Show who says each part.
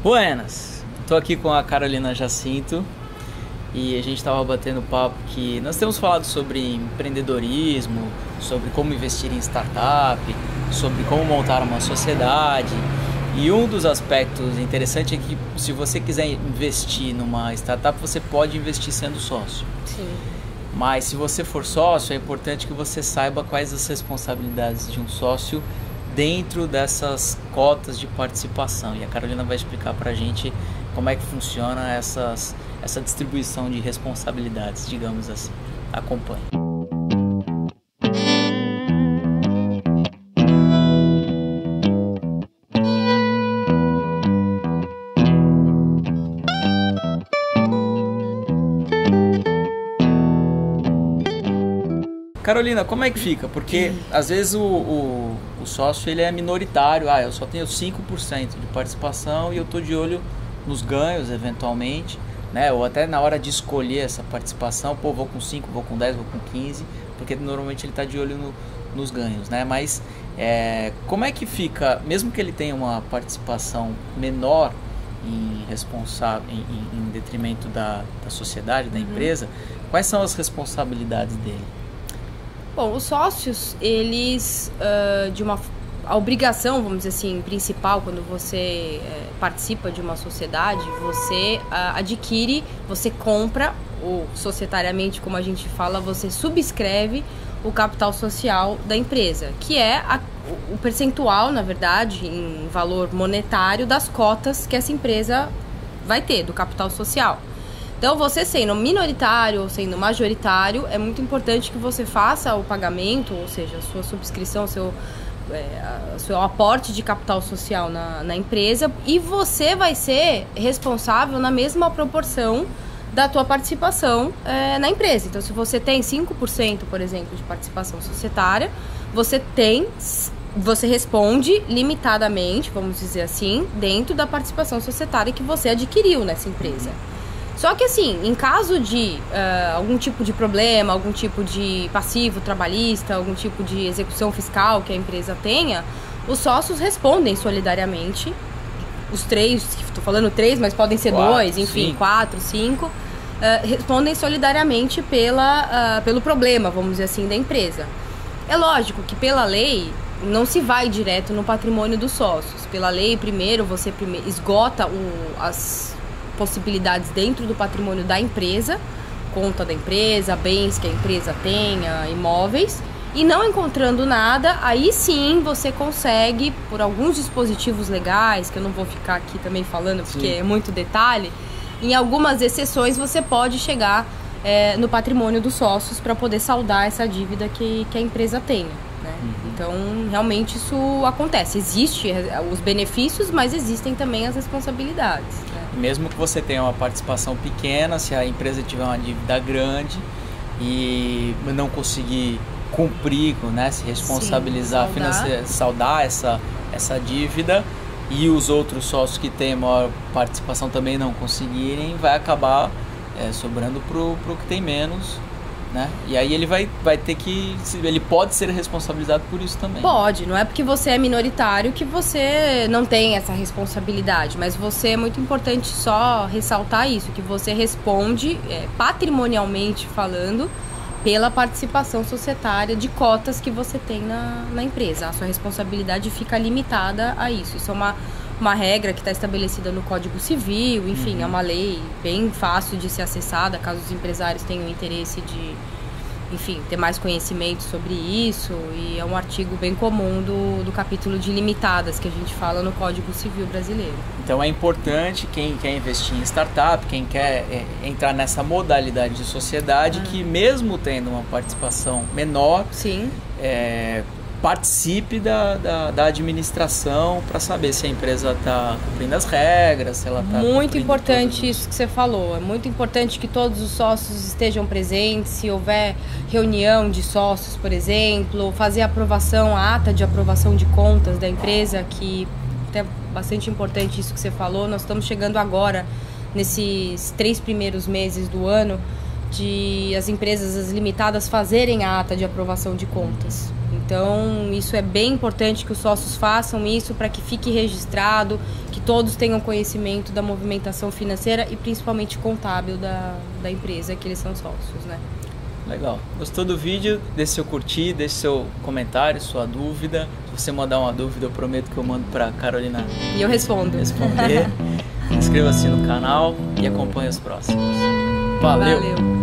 Speaker 1: Buenas, estou aqui com a Carolina Jacinto e a gente estava batendo papo que nós temos falado sobre empreendedorismo, sobre como investir em startup, sobre como montar uma sociedade. E um dos aspectos interessantes é que se você quiser investir numa startup, você pode investir sendo sócio.
Speaker 2: Sim.
Speaker 1: Mas se você for sócio, é importante que você saiba quais as responsabilidades de um sócio dentro dessas cotas de participação. E a Carolina vai explicar para a gente como é que funciona essa distribuição de responsabilidades, digamos assim. Acompanhe. Carolina, como é que fica? Porque às vezes o sócio ele é minoritário, eu só tenho 5% de participação e eu estou de olho nos ganhos eventualmente, né? Ou até na hora de escolher essa participação, vou com 5, vou com 10, vou com 15, porque normalmente ele está de olho nos ganhos, né? Mas como é que fica, mesmo que ele tenha uma participação menor em detrimento da sociedade, da empresa, quais são as responsabilidades dele?
Speaker 2: Bom, os sócios, eles, a obrigação, vamos dizer assim, principal, quando você participa de uma sociedade, você adquire, você compra, ou societariamente, como a gente fala, você subscreve o capital social da empresa, que é o percentual, na verdade, em valor monetário das cotas que essa empresa vai ter, do capital social. Então, você sendo minoritário ou sendo majoritário, é muito importante que você faça o pagamento, ou seja, a sua subscrição, seu aporte de capital social na empresa, e você vai ser responsável na mesma proporção da tua participação na empresa. Então, se você tem 5%, por exemplo, de participação societária, você responde limitadamente, vamos dizer assim, dentro da participação societária que você adquiriu nessa empresa. Só que assim, em caso de algum tipo de problema, algum tipo de passivo trabalhista, algum tipo de execução fiscal que a empresa tenha, os sócios respondem solidariamente, os 3, estou falando 3, mas podem ser 2, enfim, 4, 5, respondem solidariamente pelo problema, vamos dizer assim, da empresa. É lógico que pela lei não se vai direto no patrimônio dos sócios. Pela lei, você esgota as possibilidades dentro do patrimônio da empresa, conta da empresa, bens que a empresa tenha, imóveis, e não encontrando nada, aí sim você consegue, por alguns dispositivos legais, que eu não vou ficar aqui também falando porque é muito detalhe, em algumas exceções você pode chegar no patrimônio dos sócios para poder saldar essa dívida que a empresa tenha, né? Então, realmente isso acontece. Existem os benefícios, mas existem também as responsabilidades, né?
Speaker 1: Mesmo que você tenha uma participação pequena, se a empresa tiver uma dívida grande e não conseguir cumprir, né, se responsabilizar, saldar essa dívida, e os outros sócios que têm maior participação também não conseguirem, vai acabar sobrando pro que tem menos, né? E aí ele vai ter que... Ele pode ser responsabilizado por isso também.
Speaker 2: Pode, não é porque você é minoritário que você não tem essa responsabilidade, mas é muito importante só ressaltar isso, que você responde patrimonialmente falando pela participação societária de cotas que você tem na empresa. A sua responsabilidade fica limitada a isso. Isso é uma regra que está estabelecida no Código Civil, enfim, é uma lei bem fácil de ser acessada, caso os empresários tenham interesse de, enfim, ter mais conhecimento sobre isso, e é um artigo bem comum do capítulo de limitadas que a gente fala no Código Civil brasileiro.
Speaker 1: Então é importante quem quer investir em startup, quem quer entrar nessa modalidade de sociedade, que mesmo tendo uma participação menor, participe da administração para saber se a empresa está cumprindo as regras, se ela está...
Speaker 2: Muito importante isso que você falou. É muito importante que todos os sócios estejam presentes. Se houver reunião de sócios, por exemplo, fazer a ata de aprovação de contas da empresa, que é bastante importante isso que você falou. Nós estamos chegando agora, nesses 3 primeiros meses do ano, de as empresas, as limitadas, fazerem a ata de aprovação de contas. Então, isso é bem importante que os sócios façam isso para que fique registrado, que todos tenham conhecimento da movimentação financeira e principalmente contábil da empresa que eles são sócios, né?
Speaker 1: Legal. Gostou do vídeo? Deixe seu curtir, deixe seu comentário, sua dúvida. Se você mandar uma dúvida, eu prometo que eu mando para Carolina
Speaker 2: e eu respondo.
Speaker 1: Responder. Inscreva-se no canal e acompanhe os próximos. Valeu!